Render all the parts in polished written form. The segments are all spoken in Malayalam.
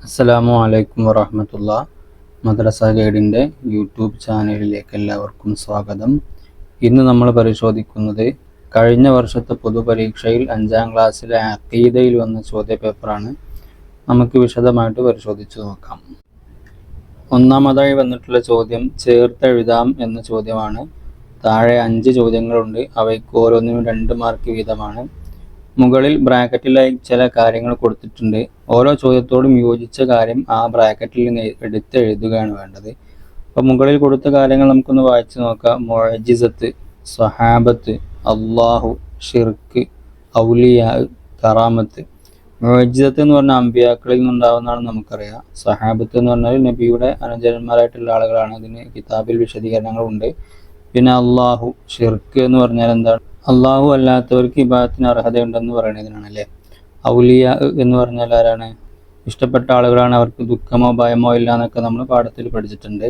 അസ്സലാമു അലൈക്കും വറഹ്മത്തുള്ളാ. മദ്രസ ഗൈഡിൻ്റെ യൂട്യൂബ് ചാനലിലേക്ക് എല്ലാവർക്കും സ്വാഗതം. ഇന്ന് നമ്മൾ പരിശോധിക്കുന്നത് കഴിഞ്ഞ വർഷത്തെ പൊതുപരീക്ഷയിൽ 5ാം ക്ലാസ്സിലെ അഖീദയിൽ വന്ന ചോദ്യപേപ്പറാണ്. നമുക്ക് വിശദമായിട്ട് പരിശോധിച്ച് നോക്കാം. ഒന്നാമതായി വന്നിട്ടുള്ള ചോദ്യം ചേർത്തെഴുതാം എന്ന ചോദ്യമാണ്. താഴെ 5 ചോദ്യങ്ങളുണ്ട്. അവയ്ക്ക് ഓരോന്നിനും 2 മാർക്ക് വീതമാണ്. മുകളിൽ ബ്രാക്കറ്റിലായി ചില കാര്യങ്ങൾ കൊടുത്തിട്ടുണ്ട്. ഓരോ ചോദ്യത്തോടും യോജിച്ച കാര്യം ആ ബ്രാക്കറ്റിൽ നിന്ന് എടുത്ത് എഴുതുകയാണ് വേണ്ടത്. അപ്പോൾ മുകളിൽ കൊടുത്ത കാര്യങ്ങൾ നമുക്കൊന്ന് വായിച്ചു നോക്കാം. മുഅ്ജിസത്ത്, സ്വഹാബത്ത്, അള്ളാഹു, ഷിർക്ക്, ഔലിയാ, കറാമത്ത്. മുഅ്ജിസത്ത് എന്ന് പറഞ്ഞാൽ അമ്പിയാക്കളിൽ നിന്നുണ്ടാവുന്നതാണെന്ന് നമുക്കറിയാം. സ്വഹാബത്ത് എന്ന് പറഞ്ഞാൽ നബിയുടെ അനുചരന്മാരായിട്ടുള്ള ആളുകളാണ്. അതിന് കിതാബിൽ വിശദീകരണങ്ങളുണ്ട്. പിന്നെ അള്ളാഹു, ഷിർക്ക് എന്ന് പറഞ്ഞാൽ എന്താണ്? അള്ളാഹു അല്ലാത്തവർക്ക് ഇബാദത്തിന് അർഹതയുണ്ടെന്ന് പറയുന്നതിനാണ് അല്ലേ. ഔലിയ എന്ന് പറഞ്ഞാൽ ആരാണ്? ഇഷ്ടപ്പെട്ട ആളുകളാണ്, അവർക്ക് ദുഃഖമോ ഭയമോ ഇല്ല എന്നൊക്കെ നമ്മൾ പാഠത്തിൽ പഠിച്ചിട്ടുണ്ട്.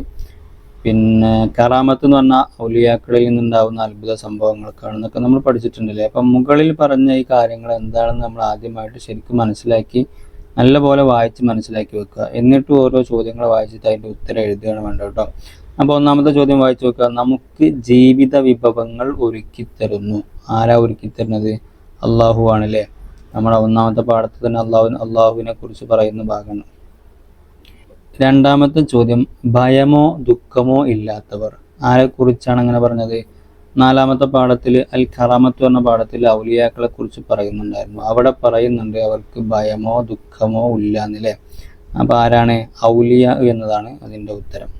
പിന്നെ കറാമത്ത് എന്ന് പറഞ്ഞാൽ ഔലിയാക്കളിൽ നിന്നുണ്ടാവുന്ന അത്ഭുത സംഭവങ്ങൾക്കാണെന്നൊക്കെ നമ്മൾ പഠിച്ചിട്ടുണ്ടല്ലേ. അപ്പം മുകളിൽ പറഞ്ഞ ഈ കാര്യങ്ങൾ എന്താണെന്ന് നമ്മൾ ആദ്യമായിട്ട് ശരിക്കും മനസ്സിലാക്കി നല്ലപോലെ വായിച്ച് മനസ്സിലാക്കി വെക്കുക. എന്നിട്ട് ഓരോ ചോദ്യങ്ങൾ വായിച്ചിട്ട് അതിൻ്റെ ഉത്തരം എഴുതുകയാണ് വേണ്ടത് കേട്ടോ. അപ്പോൾ ഒന്നാമത്തെ ചോദ്യം വായിച്ചു നോക്കുക. നമുക്ക് ജീവിത വിഭവങ്ങൾ ഒരുക്കി തരുന്നു. ആരാ ഒരുക്കി തരുന്നത്? അള്ളാഹു ആണല്ലേ. നമ്മുടെ ഒന്നാമത്തെ പാഠത്തിൽ തന്നെ അള്ളാഹുവിനെ കുറിച്ച് പറയുന്ന ഭാഗമാണ്. രണ്ടാമത്തെ ചോദ്യം ഭയമോ ദുഃഖമോ ഇല്ലാത്തവർ. ആരെക്കുറിച്ചാണ് അങ്ങനെ പറഞ്ഞത്? 4ാമത്തെ പാഠത്തിൽ അൽ ഖറാമത്ത് എന്ന പാഠത്തിൽ ഔലിയാക്കളെ കുറിച്ച് പറയുന്നുണ്ടായിരുന്നു. അവിടെ പറയുന്നുണ്ട് അവർക്ക് ഭയമോ ദുഃഖമോ ഇല്ല എന്നല്ലേ. അപ്പോൾ ആരാണ്? ഔലിയ എന്നതാണ് അതിൻ്റെ ഉത്തരം.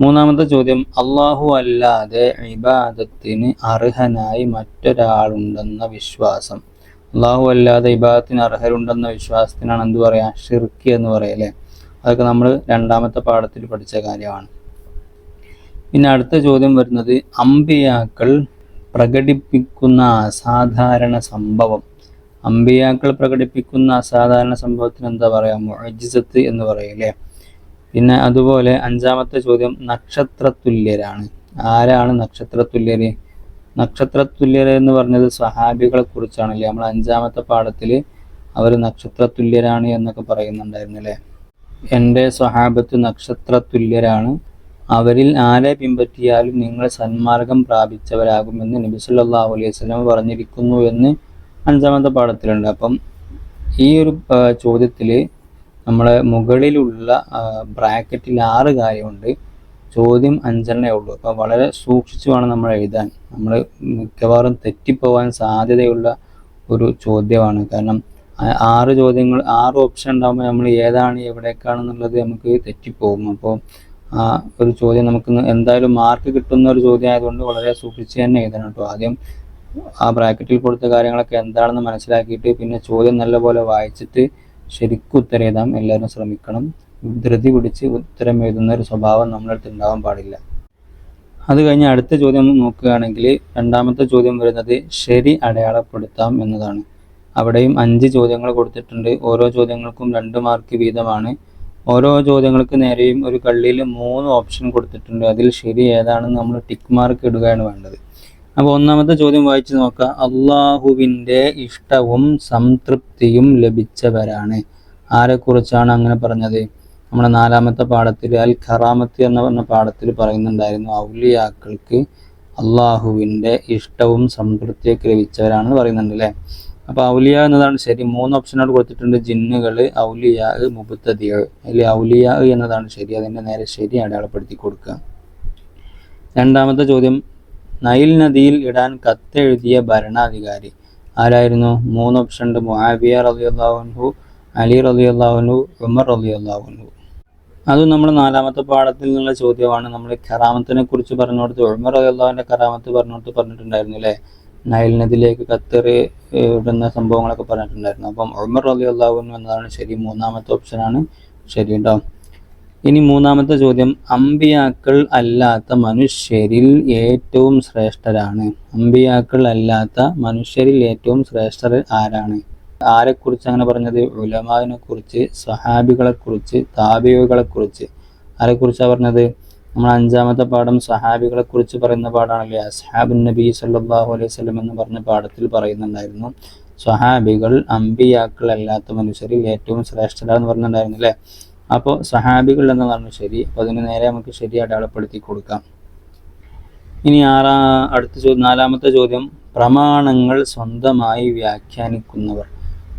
3ാമത്തെ ചോദ്യം അള്ളാഹു അല്ലാതെ ഇബാദത്തിന് അർഹനായി മറ്റൊരാളുണ്ടെന്ന വിശ്വാസം. അള്ളാഹു അല്ലാതെ ഇബാദത്തിന് അർഹരുണ്ടെന്ന വിശ്വാസത്തിനാണ് എന്ത് പറയാ? ഷിർക്ക് എന്ന് പറയല്ലേ. അതൊക്കെ നമ്മൾ 2ാമത്തെ പാഠത്തിൽ പഠിച്ച കാര്യമാണ്. പിന്നെ അടുത്ത ചോദ്യം വരുന്നത് അമ്പിയാക്കൾ പ്രകടിപ്പിക്കുന്ന അസാധാരണ സംഭവം. അമ്പിയാക്കൾ പ്രകടിപ്പിക്കുന്ന അസാധാരണ സംഭവത്തിന് എന്താ പറയാ? മുഅ്ജിസത്ത് എന്ന് പറയല്ലേ. പിന്നെ അതുപോലെ 5ാമത്തെ ചോദ്യം നക്ഷത്രതുല്യരാണ്. ആരാണ് നക്ഷത്രതുല്യര്? നക്ഷത്രതുല്യർ എന്ന് പറഞ്ഞത് സ്വഹാബികളെ കുറിച്ചാണല്ലേ. നമ്മൾ 5ാമത്തെ പാഠത്തിൽ അവർ നക്ഷത്രതുല്യരാണ് എന്നൊക്കെ പറയുന്നുണ്ടായിരുന്നു അല്ലേ. എൻ്റെ സ്വഹാബത്ത് നക്ഷത്രതുല്യരാണ്, അവരിൽ ആരെ പിൻപറ്റിയാലും നിങ്ങൾ സന്മാർഗം പ്രാപിച്ചവരാകുമെന്ന് നബി സല്ലല്ലാഹു അലൈഹി വസല്ലം പറഞ്ഞിരിക്കുന്നു എന്ന് 5ാമത്തെ പാഠത്തിലുണ്ട്. അപ്പം ഈ ഒരു ചോദ്യത്തിൽ നമ്മളെ മുകളിലുള്ള ബ്രാക്കറ്റിൽ 6 കാര്യമുണ്ട്. ചോദ്യം 5 ഉള്ളൂ. അപ്പോൾ വളരെ സൂക്ഷിച്ചു വേണം നമ്മൾ എഴുതാൻ. നമ്മൾ മിക്കവാറും തെറ്റിപ്പോവാൻ സാധ്യതയുള്ള ഒരു ചോദ്യമാണ്. കാരണം 6 ചോദ്യങ്ങൾ, 6 ഓപ്ഷൻ ഉണ്ടാകുമ്പോൾ നമ്മൾ ഏതാണ് എവിടേക്കാണെന്നുള്ളത് നമുക്ക് തെറ്റിപ്പോകും. അപ്പോൾ ആ ഒരു ചോദ്യം നമുക്ക് എന്തായാലും മാർക്ക് കിട്ടുന്ന ഒരു ചോദ്യം ആയതുകൊണ്ട് വളരെ സൂക്ഷിച്ച് തന്നെ എഴുതണം കേട്ടോ. ആദ്യം ആ ബ്രാക്കറ്റിൽ കൊടുത്ത കാര്യങ്ങളൊക്കെ എന്താണെന്ന് മനസ്സിലാക്കിയിട്ട് പിന്നെ ചോദ്യം നല്ലപോലെ വായിച്ചിട്ട് ശരിക്കും ഉത്തരം എഴുതാൻ എല്ലാവരും ശ്രമിക്കണം. ധൃതി പിടിച്ച് ഉത്തരം എഴുതുന്ന ഒരു സ്വഭാവം നമ്മളടുത്ത് ഉണ്ടാവാൻ പാടില്ല. അത് കഴിഞ്ഞ് അടുത്ത ചോദ്യം നോക്കുകയാണെങ്കിൽ 2ാമത്തെ ചോദ്യം വരുന്നത് ശരി അടയാളപ്പെടുത്താം എന്നതാണ്. അവിടെയും 5 ചോദ്യങ്ങൾ കൊടുത്തിട്ടുണ്ട്. ഓരോ ചോദ്യങ്ങൾക്കും 2 മാർക്ക് വീതമാണ്. ഓരോ ചോദ്യങ്ങൾക്ക് നേരെയും ഒരു കള്ളിയിൽ 3 ഓപ്ഷൻ കൊടുത്തിട്ടുണ്ട്. അതിൽ ശരി ഏതാണെന്ന് നമ്മൾ ടിക്ക് മാർക്ക് ഇടുകയാണ് വേണ്ടത്. അപ്പോൾ 1ാമത്തെ ചോദ്യം വായിച്ചു നോക്കുക. അള്ളാഹുവിൻ്റെ ഇഷ്ടവും സംതൃപ്തിയും ലഭിച്ചവരാണ്. ആരെക്കുറിച്ചാണ് അങ്ങനെ പറഞ്ഞത്? നമ്മുടെ 4ാമത്തെ പാഠത്തിൽ അൽ ഖറാമത്ത് എന്ന പറഞ്ഞ പാഠത്തിൽ പറയുന്നുണ്ടായിരുന്നു ഔലിയാക്കൾക്ക് അള്ളാഹുവിൻ്റെ ഇഷ്ടവും സംതൃപ്തിയൊക്കെ ലഭിച്ചവരാണെന്ന് പറയുന്നുണ്ട് അല്ലേ. അപ്പോൾ ഔലിയ എന്നതാണ് ശരി. 3 ഓപ്ഷനോട് കൊടുത്തിട്ടുണ്ട്. ജിന്നുകൾ, ഔലിയ, മുബ്തദിഅ. അതിൽ ഔലിയ എന്നതാണ് ശരി. അതിൻ്റെ നേരെ ശരി അടയാളപ്പെടുത്തി കൊടുക്കുക. 2ാമത്തെ ചോദ്യം നൈൽ നദിയിൽ ഇടാൻ കത്തെഴുതിയ ഭരണാധികാരി ആരായിരുന്നു? 3 ഓപ്ഷൻ ഉണ്ട്. മുആവിയ റളിയല്ലാഹു അൻഹു, അലി റളിയല്ലാഹു അൻഹു, ഉമർ റളിയല്ലാഹു അൻഹു. അതും നമ്മൾ 4ാമത്തെ പാഠത്തിൽ നിന്നുള്ള ചോദ്യമാണ്. നമ്മൾ കറാമത്തിനെ കുറിച്ച് പറഞ്ഞുകൊടുത്ത് ഉമർ റളിയല്ലാഹുവിൻ്റെ കറാമത്ത് പറഞ്ഞിട്ടുണ്ടായിരുന്നു അല്ലേ. നൈൽ നദിയിലേക്ക് കത്തെറി ഇടുന്ന സംഭവങ്ങളൊക്കെ പറഞ്ഞിട്ടുണ്ടായിരുന്നു. അപ്പം ഉമർ റളിയല്ലാഹു അൻഹു എന്നതാണ് ശരി. 3ാമത്തെ ഓപ്ഷനാണ് ശരി കേട്ടോ. ഇനി 3ാമത്തെ ചോദ്യം അമ്പിയാക്കൾ അല്ലാത്ത മനുഷ്യരിൽ ഏറ്റവും ശ്രേഷ്ഠരാണ്. അമ്പിയാക്കൾ അല്ലാത്ത മനുഷ്യരിൽ ഏറ്റവും ശ്രേഷ്ഠർ ആരാണ്? ആരെക്കുറിച്ച് അങ്ങനെ പറഞ്ഞത്? ഉലമാവിനെ കുറിച്ച്, സ്വഹാബികളെ കുറിച്ച്, താബിഈകളെ കുറിച്ച്. ആരെക്കുറിച്ചാണ് പറഞ്ഞത്? നമ്മൾ 5ാമത്തെ പാഠം സ്വഹാബികളെ കുറിച്ച് പറയുന്ന പാഠാണല്ലേ. അസ്ഹാബുൻ നബി സല്ലല്ലാഹു അലൈഹി വസല്ലം എന്ന് പറഞ്ഞ പാഠത്തിൽ പറയുന്നുണ്ടായിരുന്നു. സ്വഹാബികൾ അമ്പിയാക്കൾ അല്ലാത്ത മനുഷ്യരിൽ ഏറ്റവും ശ്രേഷ്ഠരാന്ന് പറഞ്ഞിട്ടുണ്ടായിരുന്നു അല്ലേ. അപ്പോൾ സഹാബികൾ എന്നതാണ് ശരി. അപ്പോൾ അതിന് നേരെ നമുക്ക് ശരി അടയാളപ്പെടുത്തി കൊടുക്കാം. ഇനി അടുത്ത ചോദ്യം, നാലാമത്തെ ചോദ്യം, പ്രമാണങ്ങൾ സ്വന്തമായി വ്യാഖ്യാനിക്കുന്നവർ.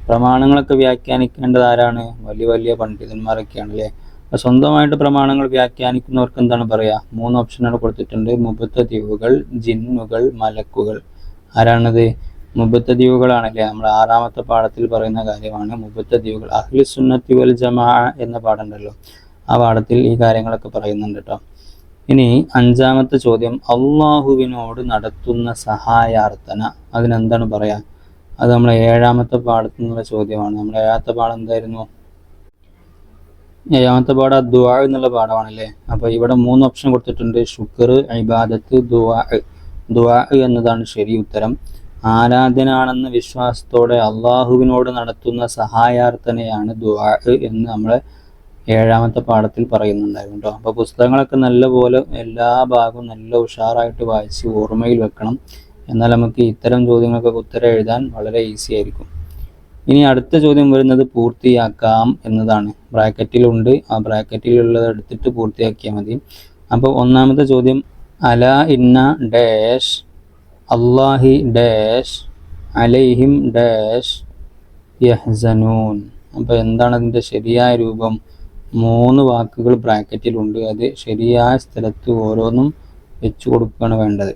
പ്രമാണങ്ങളൊക്കെ വ്യാഖ്യാനിക്കേണ്ടത് ആരാണ്? വലിയ വലിയ പണ്ഡിതന്മാരൊക്കെയാണ് അല്ലേ. അപ്പോൾ സ്വന്തമായിട്ട് പ്രമാണങ്ങൾ വ്യാഖ്യാനിക്കുന്നവർക്ക് എന്താണ് പറയുക? 3 ഓപ്ഷനുകൾ കൊടുത്തിട്ടുണ്ട്. മുബത്തദിഉകൾ, ജിന്നുകൾ, മലക്കുകൾ. ആരാണത്? മുബത്തദിഉകളാണല്ലേ. നമ്മൾ 6ാമത്തെ പാഠത്തിൽ പറയുന്ന കാര്യമാണ് മുബത്തദിഉകൾ. അഹ്ലു സുന്നത്തി വൽ ജമാഅ എന്ന പാഠമുണ്ടല്ലോ, ആ പാഠത്തിൽ ഈ കാര്യങ്ങളൊക്കെ പറയുന്നുണ്ട് കേട്ടോ. ഇനി 5ാമത്തെ ചോദ്യം, അള്ളാഹുവിനോട് നടത്തുന്ന സഹായാർത്ഥന, അതിനെന്താണ് പറയാ? അത് നമ്മൾ 7ാമത്തെ പാഠത്തിൽ നിന്നുള്ള ചോദ്യമാണ്. നമ്മുടെ 7ാമത്തെ പാഠം എന്തായിരുന്നു? 7ാമത്തെ പാഠം ദുആ എന്നുള്ള പാഠമാണല്ലേ. അപ്പോൾ ഇവിടെ 3 ഓപ്ഷൻ കൊടുത്തിട്ടുണ്ട്. ശുക്ർ, ഇബാദത്ത്, ദുആ. ദുആ എന്നതാണ് ശരി ഉത്തരം. ആരാധനാണെന്ന വിശ്വാസത്തോടെ അള്ളാഹുവിനോട് നടത്തുന്ന സഹായാർത്ഥനയാണ് ദുആ എന്ന് നമ്മൾ 7ാമത്തെ പാഠത്തിൽ പറയുന്നുണ്ടായിരുന്നു കേട്ടോ. അപ്പോൾ പുസ്തകങ്ങളൊക്കെ നല്ലപോലെ എല്ലാ ഭാഗവും നല്ല ഉഷാറായിട്ട് വായിച്ച് ഓർമ്മയിൽ വെക്കണം. എന്നാൽ നമുക്ക് ഇത്തരം ചോദ്യങ്ങൾക്കൊക്കെ ഉത്തരം എഴുതാൻ വളരെ ഈസി ആയിരിക്കും. ഇനി അടുത്ത ചോദ്യം വരുന്നത് പൂർത്തിയാക്കാം എന്നതാണ്. ബ്രാക്കറ്റിലുണ്ട്, ആ ബ്രാക്കറ്റിലുള്ളത് എടുത്തിട്ട് പൂർത്തിയാക്കിയാൽ മതി. അപ്പോൾ 1ാമത്തെ ചോദ്യം, അല ഇന്ന ഡാഷ് അല്ലാഹി ഡാഷ് അലൈഹിം ഡാഷ് യഹ്സനൂൻ. അപ്പോൾ എന്താണ് അതിൻ്റെ ശരിയായ രൂപം? 3 വാക്കുകൾ ബ്രാക്കറ്റിലുണ്ട്, അത് ശരിയായ സ്ഥലത്ത് ഓരോന്നും വെച്ചു കൊടുക്കുകയാണ് വേണ്ടത്.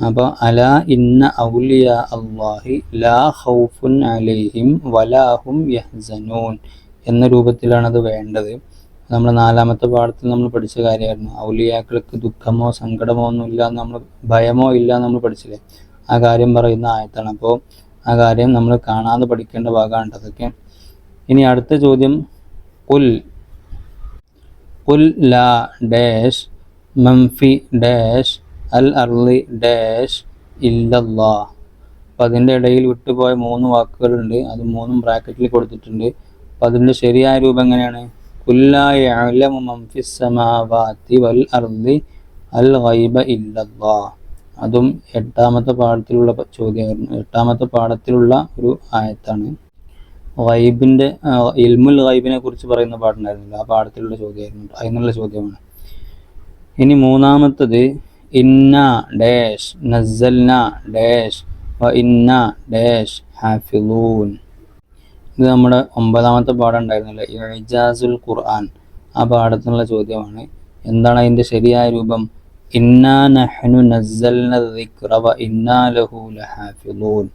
അപ്പോൾ അല ഇന്ന ഔലിയ അല്ലാഹി ലാ ഖൗഫുൻ അലൈഹിം വലാഹും യഹ്സനൂൻ എന്ന രൂപത്തിലാണത് വേണ്ടത്. നമ്മൾ 4ാമത്തെ പാഠത്തിൽ നമ്മൾ പഠിച്ച കാര്യമായിരുന്നു. ഔലിയാക്കൾക്ക് ദുഃഖമോ സങ്കടമോ ഒന്നുമില്ല, നമ്മൾ ഭയമോ ഇല്ല നമ്മൾ പഠിച്ചില്ലേ, ആ കാര്യം പറയുന്ന ആയത്താണ്. അപ്പോൾ ആ കാര്യം നമ്മൾ കാണാതെ പഠിക്കേണ്ട ഭാഗമാണ് അതൊക്കെ. ഇനി അടുത്ത ചോദ്യം, ഖുൽ ലാ ഡാഷ് മൻഫി ഡാഷ് അൽ അർളി ഡാഷ് ഇല്ലല്ലാഹ്. അപ്പം അതിൻ്റെ ഇടയിൽ വിട്ടുപോയ 3 വാക്കുകളുണ്ട്, അത് 3ഉം ബ്രാക്കറ്റിൽ കൊടുത്തിട്ടുണ്ട്. അപ്പം അതിൻ്റെ ശരിയായ രൂപം എങ്ങനെയാണ്? ഖുൽ ലാ യഅലമു മൻ ഫിസ് സമാവാതി വൽ അർളി അൽ ഗൈബ ഇല്ലല്ലാഹ്. അതും 8ാമത്തെ പാഠത്തിലുള്ള ചോദ്യമായിരുന്നു. 8ാമത്തെ പാഠത്തിലുള്ള ഒരു ആയത്താണ്. ഗൈബിൻ്റെ ഇൽമുൽ ഗൈബിനെ കുറിച്ച് പറയുന്ന പാഠമുണ്ടായിരുന്നില്ല, ആ പാഠത്തിലുള്ള ചോദ്യമായിരുന്നു, അതിനുള്ള ചോദ്യമാണ്. ഇനി 3ാമത്തത്, ഇന്ന ഡാഷ് നസ്സൽന ഡാഷ് വ ഇന്ന ഡാഷ് ഹാഫിളൂൻ. ഇത് നമ്മുടെ 9ാമത്തെ പാഠം ഉണ്ടായിരുന്നില്ല, ഇജാസുൽ ഖുർആൻ, ആ പാഠത്തിനുള്ള ചോദ്യമാണ്. എന്താണ് അതിൻ്റെ ശരിയായ രൂപം? ഇന്നാ നഹ്നു നസ്സൽന ദിക്റ വ ഇന്നാ ലഹു ലഹാഫിളൂൻ.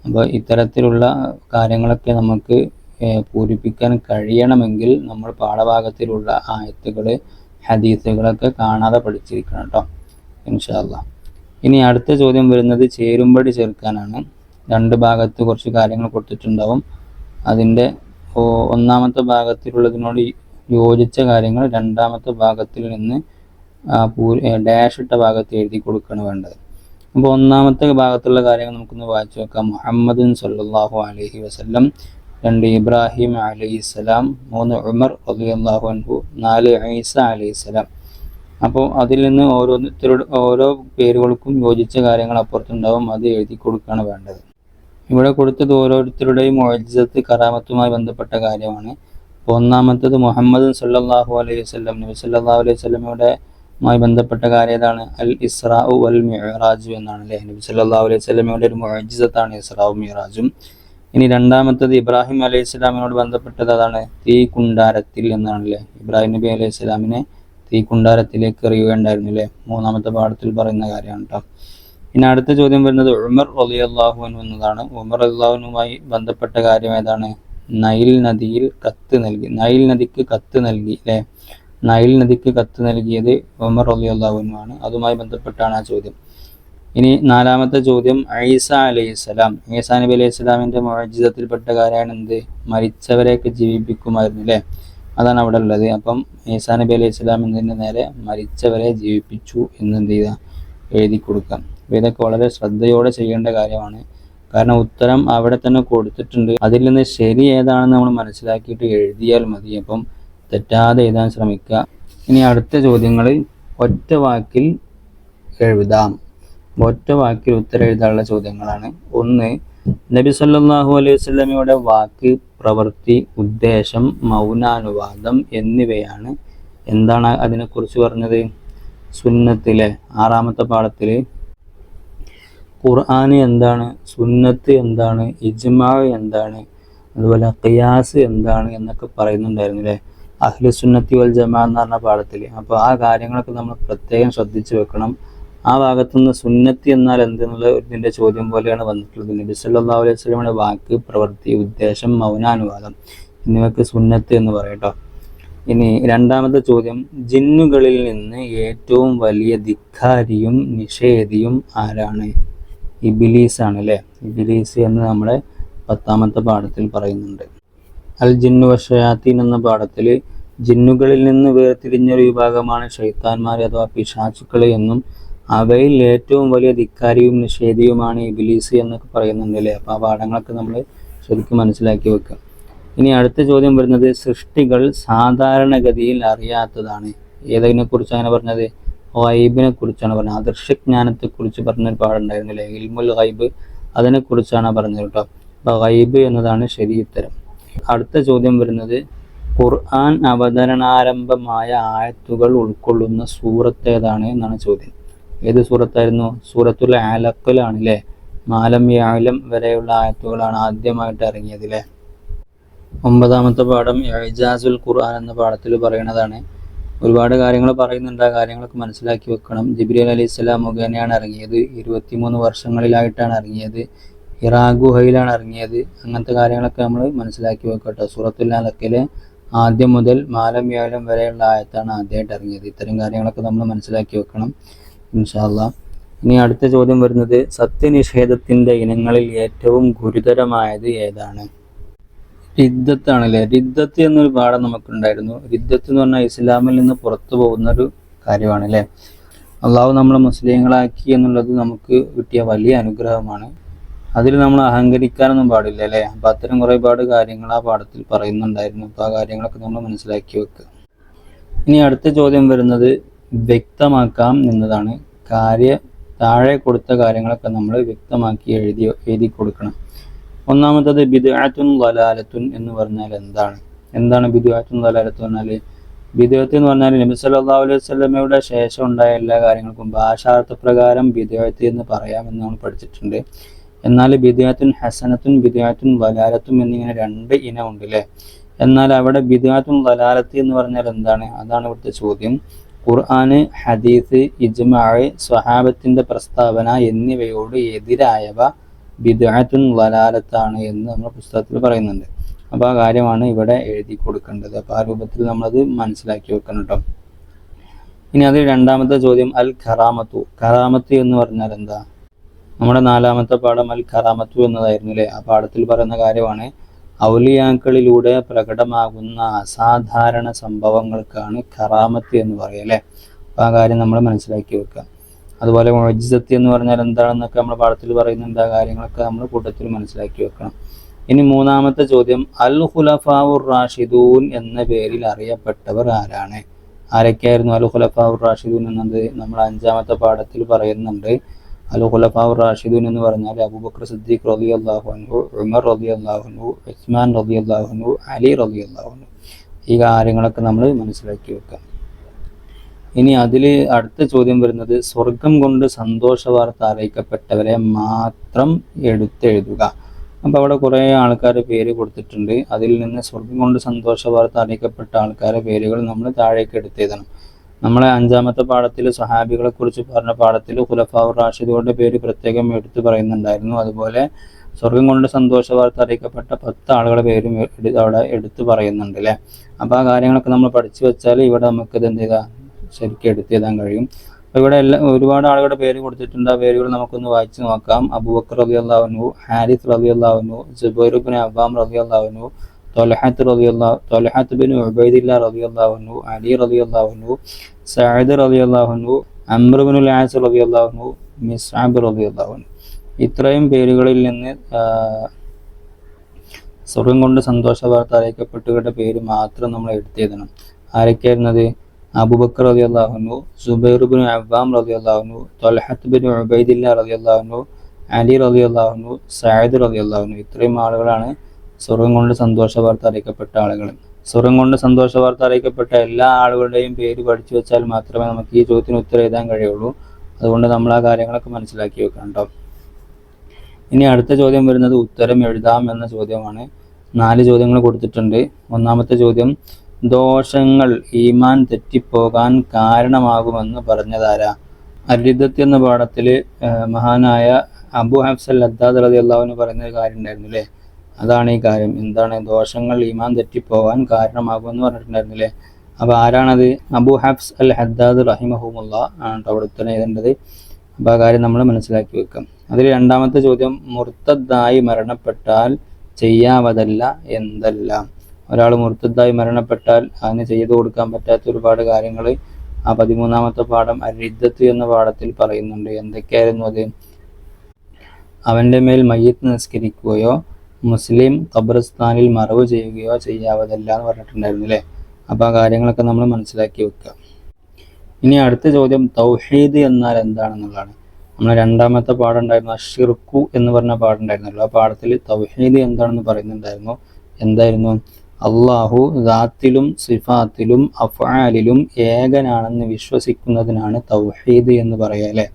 അപ്പോൾ ഇത്തരത്തിലുള്ള കാര്യങ്ങളൊക്കെ നമുക്ക് പൂരിപ്പിക്കാൻ കഴിയണമെങ്കിൽ നമ്മൾ പാഠഭാഗത്തിലുള്ള ആയത്തുകൾ ഹദീസുകളൊക്കെ കാണാതെ പഠിച്ചിരിക്കണം കേട്ടോ, ഇൻഷാ അല്ലാഹ്. ഇനി അടുത്ത ചോദ്യം വരുന്നത് ചേരുംപടി ചേർക്കാനാണ്. 2 ഭാഗത്ത് കുറച്ച് കാര്യങ്ങൾ കൊടുത്തിട്ടുണ്ടാവും. അതിൻ്റെ 1ാമത്തെ ഭാഗത്തിലുള്ളതിനോട് യോജിച്ച കാര്യങ്ങൾ 2ാമത്തെ ഭാഗത്തിൽ നിന്ന് ഡാഷ് ഇട്ട ഭാഗത്ത് എഴുതി കൊടുക്കുകയാണ് വേണ്ടത്. അപ്പോൾ 1ാമത്തെ ഭാഗത്തുള്ള കാര്യങ്ങൾ നമുക്കൊന്ന് വായിച്ചു നോക്കാം. മുഹമ്മദുൻ സല്ലല്ലാഹു അലൈഹി വസല്ലം, 2 ഇബ്രാഹിം അലൈഹിസ്സലാം, 3 ഉമർ റളിയല്ലാഹു അൻഹു, 4 ഈസ അലൈഹിസ്സലാം. അപ്പോൾ അതിൽ നിന്ന് ഓരോ പേരുകൾക്കും യോജിച്ച കാര്യങ്ങൾ അപ്പുറത്തുണ്ടാവും, അത് എഴുതി കൊടുക്കുകയാണ് വേണ്ടത്. ഇവിടെ കൊടുത്തത് ഓരോരുത്തരുടെയും മുഅ്ജിസത്ത് കറാമത്തുമായി ബന്ധപ്പെട്ട കാര്യമാണ്. 1ാമത്തത് മുഹമ്മദ് സല്ലല്ലാഹു അലൈഹി വസല്ലം, നബി സല്ലല്ലാഹു അലൈഹി വസല്ലമയുടെ ബന്ധപ്പെട്ട കാര്യം ഏതാണ്? അൽ ഇസ്രാഉ വൽ മിഅ്റാജ് എന്നാണ് അല്ലേ. നബി സല്ലല്ലാഹു അലൈഹി വസല്ലമയുടെ ഒരു മുഅ്ജിസത്താണ് ഇസ്രാഉം മിഅ്റാജും. ഇനി 2ാമത്തത് ഇബ്രാഹിം അലൈഹി സ്വലാമിനോട് ബന്ധപ്പെട്ടത് അതാണ്, തീ കുണ്ടാരത്തിൽ എന്നാണ് അല്ലേ. ഇബ്രാഹിം നബി അലൈഹി സ്വലാമിനെ തീ കുണ്ടാരത്തിലേക്ക് എറിയുകയുണ്ടായിരുന്നു അല്ലേ, 3ാമത്തെ പാഠത്തിൽ പറയുന്ന കാര്യമാണ് കേട്ടോ. ഇനി അടുത്ത ചോദ്യം വരുന്നത് ഉമർ റളിയല്ലാഹു അൻഹു എന്നതാണ്. ഉമർ റളിയല്ലാഹു അൻഹുമായി ബന്ധപ്പെട്ട കാര്യം ഏതാണ്? നൈൽ നദിക്ക് കത്ത് നൽകി അല്ലേ. നൈൽ നദിക്ക് കത്ത് നൽകിയത് ഉമർ റളിയല്ലാഹു അൻഹു ആണ്. അതുമായി ബന്ധപ്പെട്ടാണ് ആ ചോദ്യം. ഇനി 4ാമത്തെ ചോദ്യം, ഈസ അലൈഹിസ്സലാം, ഈസാ നബി അലൈഹി സ്വലാമിൻ്റെ മുഅ്ജിസത്തിൽപ്പെട്ട കാര്യമാണ് എന്ത്? മരിച്ചവരെയൊക്കെ ജീവിപ്പിക്കുമായിരുന്നു അല്ലേ, അതാണ് അവിടെ ഉള്ളത്. അപ്പം ഈസാ നബി അലൈഹി സ്വലാം എന്നതിൻ്റെ നേരെ മരിച്ചവരെ ജീവിപ്പിച്ചു എന്ന് എന്ത് ചെയ്യുക? എഴുതി കൊടുക്കാം. അപ്പോൾ ഇതൊക്കെ വളരെ ശ്രദ്ധയോടെ ചെയ്യേണ്ട കാര്യമാണ്. കാരണം ഉത്തരം അവിടെ തന്നെ കൊടുത്തിട്ടുണ്ട്, അതിൽ നിന്ന് ശരി ഏതാണെന്ന് നമ്മൾ മനസ്സിലാക്കിയിട്ട് എഴുതിയാൽ മതി. അപ്പം തെറ്റാതെ എഴുതാൻ ശ്രമിക്കുക. ഇനി അടുത്ത ചോദ്യങ്ങൾ ഒറ്റ വാക്കിൽ എഴുതാം. ഒറ്റ വാക്കിൽ ഉത്തരം എഴുതാനുള്ള ചോദ്യങ്ങളാണ്. 1, നബി സല്ലല്ലാഹു അലൈഹി വസല്ലമയുടെ വാക്ക്, പ്രവൃത്തി, ഉദ്ദേശം, മൗനാനുവാദം എന്നിവയാണ് എന്താണ് അതിനെക്കുറിച്ച് പറഞ്ഞത്? സുന്നത്തിലെ 6-ാമത്തെ പാഠത്തിൽ ഖുർആൻ എന്താണ്, സുന്നത്ത് എന്താണ്, ഇജ്മാ എന്താണ്, അതുപോലെ ഖിയാസ് എന്താണ് എന്നൊക്കെ പറയുന്നുണ്ടായിരുന്നു അല്ലേ, അഹ്ലുസുന്നത്തി വൽ ജമാ എന്ന് പറഞ്ഞ പാഠത്തിൽ. അപ്പോൾ ആ കാര്യങ്ങളൊക്കെ നമ്മൾ പ്രത്യേകം ശ്രദ്ധിച്ചു വെക്കണം. ആ ഭാഗത്തുനിന്ന് സുന്നത്തി എന്നാൽ എന്തെന്നുള്ള ഇതിൻ്റെ ചോദ്യം പോലെയാണ് വന്നിട്ടുള്ളത്. നബി സല്ലല്ലാഹു അലൈഹി വസല്ലമയുടെ വാക്ക്, പ്രവൃത്തി, ഉദ്ദേശം, മൗനാനുവാദം എന്നിവയ്ക്ക് സുന്നത്ത് എന്ന് പറയട്ടോ. ഇനി 2-ാമത്തെ ചോദ്യം, ജിന്നുകളിൽ നിന്ന് ഏറ്റവും വലിയ ധിക്കാരിയും നിഷേധിയും ആരാണ്? ഇബ്ലീസ് ആണ് അല്ലേ. ഇബ്ലീസ് എന്ന് നമ്മുടെ 10-ാമത്തെ പാഠത്തിൽ പറയുന്നുണ്ട്. അൽ ജിന്നു വശയാത്തീൻ എന്ന പാഠത്തിൽ ജിന്നുകളിൽ നിന്ന് വേർതിരിഞ്ഞൊരു വിഭാഗമാണ് ശൈത്താന്മാർ അഥവാ പിശാചുക്കൾ എന്നും അവയിൽ ഏറ്റവും വലിയ ധിക്കാരിയും നിഷേധിയുമാണ് ഇബ്ലീസ് എന്നൊക്കെ പറയുന്നുണ്ട് അല്ലേ. അപ്പോൾ ആ പാഠങ്ങളൊക്കെ നമ്മൾ ശരിക്കും മനസ്സിലാക്കി വെക്കുക. ഇനി അടുത്ത ചോദ്യം വരുന്നത്, സൃഷ്ടികൾ സാധാരണഗതിയിൽ അറിയാത്തതാണ്. ഏതിനെ കുറിച്ചാണ് അങ്ങനെ പറഞ്ഞത്? ഗൈബിനെ കുറിച്ചാണ് പറഞ്ഞത്. അദൃശ്യജ്ഞാനത്തെക്കുറിച്ച് പറഞ്ഞൊരു പാടുണ്ടായിരുന്നില്ലേ, ഇൽമുൽ ഗൈബ്, അതിനെക്കുറിച്ചാണ് പറഞ്ഞത് കേട്ടോ. അപ്പോൾ ഗൈബ് എന്നതാണ് ശരി ഉത്തരം. അടുത്ത ചോദ്യം വരുന്നത്, ഖുർആൻ അവതരണാരംഭമായ ആയത്തുകൾ ഉൾക്കൊള്ളുന്ന സൂറത്ത് ഏതാണ് എന്നാണ് ചോദ്യം. ഏത് സൂറത്തായിരുന്നു? സൂറത്തുൽ അലഖിലാണ് അല്ലേ. മാലം യഅലം വരെയുള്ള ആയത്തുകളാണ് ആദ്യമായിട്ട് ഇറങ്ങിയത് അല്ലേ. 9-ാമത്തെ പാഠം ഇജാസുൽ ഖുർആൻ എന്ന പാഠത്തിൽ പറയുന്നതാണ്. ഒരുപാട് കാര്യങ്ങൾ പറയുന്നുണ്ട്, ആ കാര്യങ്ങളൊക്കെ മനസ്സിലാക്കി വെക്കണം. ജിബ്രീൽ അലൈഹിസ്സലാം മുഖേനയാണ് ഇറങ്ങിയത്. 23 വർഷങ്ങളിലായിട്ടാണ് ഇറങ്ങിയത്. ഹിറാ ഗുഹയിലാണ് ഇറങ്ങിയത്. അങ്ങനത്തെ കാര്യങ്ങളൊക്കെ നമ്മൾ മനസ്സിലാക്കി വെക്കട്ടോ. സൂറത്തുൽ അലഖിലെ ആദ്യം മുതൽ മാലം യഅലം വരെയുള്ള ആയത്താണ് ആദ്യമായിട്ട് ഇറങ്ങിയത്. ഇത്തരം കാര്യങ്ങളൊക്കെ നമ്മൾ മനസ്സിലാക്കി വെക്കണം ഇൻഷാ അല്ലാഹ്. ഇനി അടുത്ത ചോദ്യം വരുന്നത്, സത്യനിഷേധത്തിൻ്റെ ഇനങ്ങളിൽ ഏറ്റവും ഗുരുതരമായത് ഏതാണ്? റിദ്ദത്താണല്ലേ. റിദ്ദത്ത് എന്നൊരു പാഠം നമുക്കുണ്ടായിരുന്നു. റിദ്ദത്ത് എന്ന് പറഞ്ഞാൽ ഇസ്ലാമിൽ നിന്ന് പുറത്തു പോകുന്നൊരു കാര്യമാണ് അല്ലേ. അള്ളാഹു നമ്മളെ മുസ്ലിങ്ങളാക്കി എന്നുള്ളത് നമുക്ക് കിട്ടിയ വലിയ അനുഗ്രഹമാണ്. അതിൽ നമ്മൾ അഹങ്കരിക്കാനൊന്നും പാടില്ല അല്ലേ. അപ്പം അത്തരം കുറേപാട് കാര്യങ്ങൾ ആ പാഠത്തിൽ പറയുന്നുണ്ടായിരുന്നു. അപ്പോൾ ആ കാര്യങ്ങളൊക്കെ നമ്മൾ മനസ്സിലാക്കി വെക്കുക. ഇനി അടുത്ത ചോദ്യം വരുന്നത്, വ്യക്തമാക്കാം എന്നതാണ്. താഴെ കൊടുത്ത കാര്യങ്ങളൊക്കെ നമ്മൾ വ്യക്തമാക്കി എഴുതി കൊടുക്കണം. ഒന്നാമത്തത്, ബിദ്അത്തുൻ ളലാലത്തുൻ എന്ന് പറഞ്ഞാൽ എന്താണ് ബിദ്അത്തുൻ ളലാലത്ത് പറഞ്ഞാൽ? ബിദ്അത്ത് എന്ന് പറഞ്ഞാൽ നബി സല്ലല്ലാഹു അലൈഹി വസല്ലമയുടെ ശേഷം ഉണ്ടായ എല്ലാ കാര്യങ്ങൾക്കും ഭാഷാർത്ഥപ്രകാരം ബിദ്അത്ത് എന്ന് പറയാമെന്ന് നമ്മൾ പഠിച്ചിട്ടുണ്ട്. എന്നാൽ ബിദ്അത്തുൻ ഹസനത്തുൻ, ബിദ്അത്തുൻ ളലാലത്തും എന്നിങ്ങനെ 2 ഇനമുണ്ട് അല്ലേ. എന്നാൽ അവിടെ ബിദ്അത്തുൻ ളലാലത്ത് എന്ന് പറഞ്ഞാൽ എന്താണ്? അതാണ് ഇവിടുത്തെ ചോദ്യം. ഖുർആന്, ഹദീസ്, ഇജ്മാ, സ്വഹാബത്തിന്റെ പ്രസ്താവന എന്നിവയോട് എതിരായവ ബിദ്അത്തുൻ ളലാലത്താണ് എന്ന് നമ്മൾ പുസ്തകത്തിൽ പറയുന്നുണ്ട്. അപ്പോൾ ആ കാര്യമാണ് ഇവിടെ എഴുതി കൊടുക്കേണ്ടത്. അപ്പോൾ ആ രൂപത്തിൽ നമ്മളത് മനസ്സിലാക്കി വെക്കണം കേട്ടോ. ഇനി അതിൽ 2-ാമത്തെ ചോദ്യം, അൽ ഖറാമത്തു. ഖറാമത്ത് എന്ന് പറഞ്ഞാൽ എന്താ? നമ്മുടെ 4-ാമത്തെ പാഠം അൽ ഖറാമത്തു എന്നതായിരുന്നു അല്ലേ. ആ പാഠത്തിൽ പറയുന്ന കാര്യമാണ്, ഔലിയാക്കളിലൂടെ പ്രകടമാകുന്ന അസാധാരണ സംഭവങ്ങൾക്കാണ് ഖറാമത്ത് എന്ന് പറയുക അല്ലേ. അപ്പോൾ ആ കാര്യം നമ്മൾ മനസ്സിലാക്കി വെക്കുക. അതുപോലെ മുഅ്ജിസത്ത് എന്ന് പറഞ്ഞാൽ എന്താണെന്നൊക്കെ നമ്മൾ പാഠത്തിൽ പറയുന്നുണ്ട്. ആ കാര്യങ്ങളൊക്കെ നമ്മൾ കൂട്ടത്തിൽ മനസ്സിലാക്കി വെക്കണം. ഇനി 3-ാമത്തെ ചോദ്യം, അൽ ഖുലഫാഉർ റാഷിദൂൻ എന്ന പേരിൽ അറിയപ്പെട്ടവർ ആരാണ്? ആരൊക്കെയായിരുന്നു അൽ ഖുലഫാഉർ റാഷിദൂൻ എന്നത്? നമ്മൾ 5-ാമത്തെ പാഠത്തിൽ പറയുന്നുണ്ട്. അൽ ഖുലഫാഉർ റാഷിദൂൻ എന്ന് പറഞ്ഞാൽ അബൂബക്കർ സിദ്ദീഖ് റളിയല്ലാഹു അൻഹു, ഉമർ റളിയല്ലാഹു അൻഹു, ഉസ്മാൻ റളിയല്ലാഹു അൻഹു, അലി റളിയല്ലാഹു അൻഹു. ഈ കാര്യങ്ങളൊക്കെ നമ്മൾ മനസ്സിലാക്കി വെക്കാം. ഇനി അതിൽ അടുത്ത ചോദ്യം വരുന്നത്, സ്വർഗം കൊണ്ട് സന്തോഷ വാർത്ത അറിയിക്കപ്പെട്ടവരെ മാത്രം എടുത്തെഴുതുക. അപ്പോൾ അവിടെ കുറേ ആൾക്കാരുടെ പേര് കൊടുത്തിട്ടുണ്ട്. അതിൽ നിന്ന് സ്വർഗം കൊണ്ട് സന്തോഷ വാർത്ത അറിയിക്കപ്പെട്ട ആൾക്കാരുടെ പേരുകൾ നമ്മൾ താഴേക്ക് എടുത്തെഴുതണം. നമ്മളെ 5-ാമത്തെ പാഠത്തിൽ സ്വഹാബികളെ കുറിച്ച് പറഞ്ഞ പാഠത്തിൽ ഖുലഫാഉർ റാഷിദുകളുടെ പേര് പ്രത്യേകം എടുത്തു പറയുന്നുണ്ടായിരുന്നു. അതുപോലെ സ്വർഗം കൊണ്ട് സന്തോഷ വാർത്ത അറിയിക്കപ്പെട്ട 10 ആളുകളുടെ പേരും അവിടെ എടുത്തു പറയുന്നുണ്ട് അല്ലേ. അപ്പോൾ ആ കാര്യങ്ങളൊക്കെ നമ്മൾ പഠിച്ചു വെച്ചാൽ ഇവിടെ നമുക്കിത് എന്ത് ചെയ്താൽ ശരിക്കും എടുത്തെഴുതാൻ കഴിയും. അപ്പോൾ ഇവിടെ ഒരുപാട് ആളുകളുടെ പേര് കൊടുത്തിട്ടുണ്ട്. ആ പേരുകൾ നമുക്കൊന്ന് വായിച്ച് നോക്കാം. അബൂബക്കർ റളിയല്ലാഹു അൻഹു, ഹാരിസ് റളിയല്ലാഹു അൻഹു, സുബൈർ ഇബ്നു അവ്വാം റളിയല്ലാഹു അൻഹു, ത്വൽഹത്ത് ബിൻ ഉബൈദില്ലാഹ് റളിയല്ലാഹു അൻഹു, അലി റളിയല്ലാഹു അൻഹു, സഅദ് റളിയല്ലാഹു അൻഹു, അംർ ഇബ്നുൽ ആസ് റളിയല്ലാഹു അൻഹു, മിസ്അബ് റളിയല്ലാഹു അൻഹു. ഇത്രയും പേരുകളിൽ നിന്ന് സ്വർഗം കൊണ്ട് സന്തോഷ വാർത്ത അറിയിക്കപ്പെട്ടവരുടെ പേര് മാത്രം നമ്മൾ എടുത്തെഴുതണം. ആരൊക്കെയായിരുന്നത്? അബൂബക്കർ റളിയല്ലാഹു അൻഹു, സുബൈർ ഇബ്നു അവ്വാം റളിയല്ലാഹു അൻഹു, ത്വൽഹത്ത് ബിൻ ഉബൈദില്ലാഹ് റളിയല്ലാഹു അൻഹു, അലി റളിയല്ലാഹു അൻഹു, സഅദ് റളിയല്ലാഹു അൻഹു. ഇത്രയും ആളുകളാണ് സ്വർഗം കൊണ്ട് സന്തോഷ വാർത്ത അറിയിക്കപ്പെട്ട ആളുകൾ. സ്വർഗം കൊണ്ട് സന്തോഷ വാർത്ത അറിയിക്കപ്പെട്ട എല്ലാ ആളുകളുടെയും പേര് പഠിച്ചു വെച്ചാൽ മാത്രമേ നമുക്ക് ഈ ചോദ്യത്തിന് ഉത്തരം എഴുതാൻ കഴിയുള്ളൂ. അതുകൊണ്ട് നമ്മൾ ആ കാര്യങ്ങളൊക്കെ മനസ്സിലാക്കി വെക്കണം കേട്ടോ. ഇനി അടുത്ത ചോദ്യം വരുന്നത് ഉത്തരം എഴുതാം എന്ന ചോദ്യമാണ്. 4 ചോദ്യങ്ങൾ കൊടുത്തിട്ടുണ്ട്. ഒന്നാമത്തെ ചോദ്യം, ദോഷങ്ങൾ ഈമാൻ തെറ്റിപ്പോകാൻ കാരണമാകുമെന്ന് പറഞ്ഞതാരാ? അരിദത്ത് എന്ന പാഠത്തിൽ മഹാനായ അബു ഹഫ്സ് അൽ ഹദ്ദാദ് റളിയല്ലാഹു അൻഹു പറയുന്ന കാര്യം ഉണ്ടായിരുന്നു അല്ലേ? അതാണ് ഈ കാര്യം. എന്താണ്? ദോഷങ്ങൾ ഈമാൻ തെറ്റിപ്പോകാൻ കാരണമാകുമെന്ന് പറഞ്ഞിട്ടുണ്ടായിരുന്നു അല്ലേ? അപ്പോൾ ആരാണത്? അബു ഹഫ്സ് അൽ ഹദ്ദാദ് റഹിമഹുമുല്ലാ ആണ് അവിടെ ഉത്തരം എഴുതേണ്ടത്. അപ്പോൾ ആ കാര്യം നമ്മൾ മനസ്സിലാക്കി വെക്കാം. അതിൽ രണ്ടാമത്തെ ചോദ്യം, മുർത്തദ്ദായി മരണപ്പെട്ടാൽ ചെയ്യാവതല്ല എന്തെല്ലാം? ഒരാൾ മുർത്തദ്ദായി മരണപ്പെട്ടാൽ അതിന് ചെയ്തു കൊടുക്കാൻ പറ്റാത്ത ഒരുപാട് കാര്യങ്ങൾ ആ 13ാമത്തെ പാഠം അരിദ്ദത്ത് എന്ന പാഠത്തിൽ പറയുന്നുണ്ട്. എന്തൊക്കെയായിരുന്നു അത്? അവൻ്റെ മേൽ മയ്യത്ത് നിസ്കരിക്കുകയോ മുസ്ലിം ഖബർസ്ഥാനിൽ മറവ് ചെയ്യുകയോ ചെയ്യാവതല്ല എന്ന് പറഞ്ഞിട്ടുണ്ടായിരുന്നു അല്ലേ? അപ്പോൾ ആ കാര്യങ്ങളൊക്കെ നമ്മൾ മനസ്സിലാക്കി വെക്കുക. ഇനി അടുത്ത ചോദ്യം, തൗഹീദ് എന്നാൽ എന്താണെന്നുള്ളതാണ്. നമ്മൾ 2ാമത്തെ പാഠം ഉണ്ടായിരുന്നു, അശ്ശിർക്കു എന്ന് പറഞ്ഞ പാഠം ഉണ്ടായിരുന്നല്ലോ. ആ പാഠത്തിൽ തൗഹീദ് എന്താണെന്ന് പറയുന്നുണ്ടായിരുന്നു. എന്തായിരുന്നു? അള്ളാഹു ദാത്തിലും സിഫാത്തിലും അഫ്ആലിലും ഏകനാണെന്ന് വിശ്വസിക്കുന്നതിനാണ് തൗഹീദ് എന്ന് പറയുക അല്ലേ?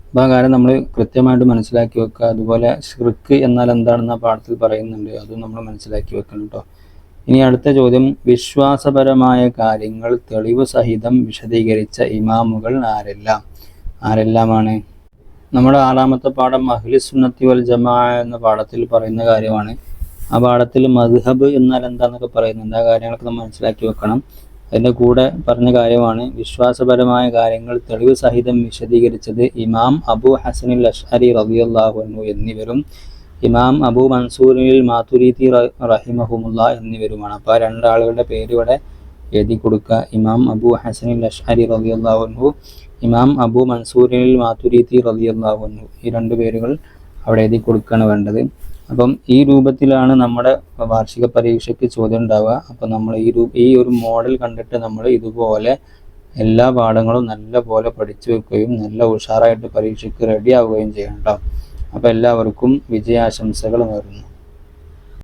അപ്പോൾ ആ കാര്യം നമ്മൾ കൃത്യമായിട്ട് മനസ്സിലാക്കി വെക്കുക. അതുപോലെ ഷിർക്ക് എന്നാൽ എന്താണെന്ന് ആ പാഠത്തിൽ പറയുന്നുണ്ട്, അതും നമ്മൾ മനസ്സിലാക്കി വെക്കണം കേട്ടോ. ഇനി അടുത്ത ചോദ്യം, വിശ്വാസപരമായ കാര്യങ്ങൾ തെളിവ് സഹിതം വിശദീകരിച്ച ഇമാമുകൾ ആരെല്ലാമാണ്? നമ്മുടെ 6ാമത്തെ പാഠം അഹ്ലുസുന്നത്തി വൽ ജമാഅ എന്ന പാഠത്തിൽ പറയുന്ന കാര്യമാണ്. ആ പാഠത്തിൽ മദ്ഹബ് എന്നാൽ എന്താണെന്നൊക്കെ പറയുന്നുണ്ട്. ആ കാര്യങ്ങളൊക്കെ നമ്മൾ മനസ്സിലാക്കി വെക്കണം. അതിൻ്റെ കൂടെ പറഞ്ഞ കാര്യമാണ് വിശ്വാസപരമായ കാര്യങ്ങൾ തെളിവ് സഹിതം വിശദീകരിച്ചത് ഇമാം അബു ഹസനിൽ അശ്അരി റളിയല്ലാഹു അൻഹു എന്നിവരും ഇമാം അബു മൻസൂറിൽ മാതുരീദി റഹിമഹുമുല്ലാ എന്നിവരുമാണ്. അപ്പോൾ ആ 2 ആളുകളുടെ പേര് ഇവിടെ എഴുതി കൊടുക്കുക. ഇമാം അബു ഹസനിൽ അശ്അരി റളിയല്ലാഹു അൻഹു, ഇമാം അബു മൻസൂറിൽ മാതുരീദി റളിയല്ലാഹു അൻഹു. ഈ 2 പേരുകൾ അവിടെ എഴുതി കൊടുക്കുകയാണ് വേണ്ടത്. അപ്പം ഈ രൂപത്തിലാണ് നമ്മുടെ വാർഷിക പരീക്ഷയ്ക്ക് ചോദ്യം ഉണ്ടാവുക. അപ്പം നമ്മൾ ഈ ഒരു മോഡൽ കണ്ടിട്ട് നമ്മൾ ഇതുപോലെ എല്ലാ പാഠങ്ങളും നല്ല പോലെ പഠിച്ചു വെക്കുകയും നല്ല ഉഷാറായിട്ട് പരീക്ഷയ്ക്ക് റെഡി ആവുകയും ചെയ്യണം കേട്ടോ. അപ്പോൾ എല്ലാവർക്കും വിജയാശംസകൾ നേരുന്നു.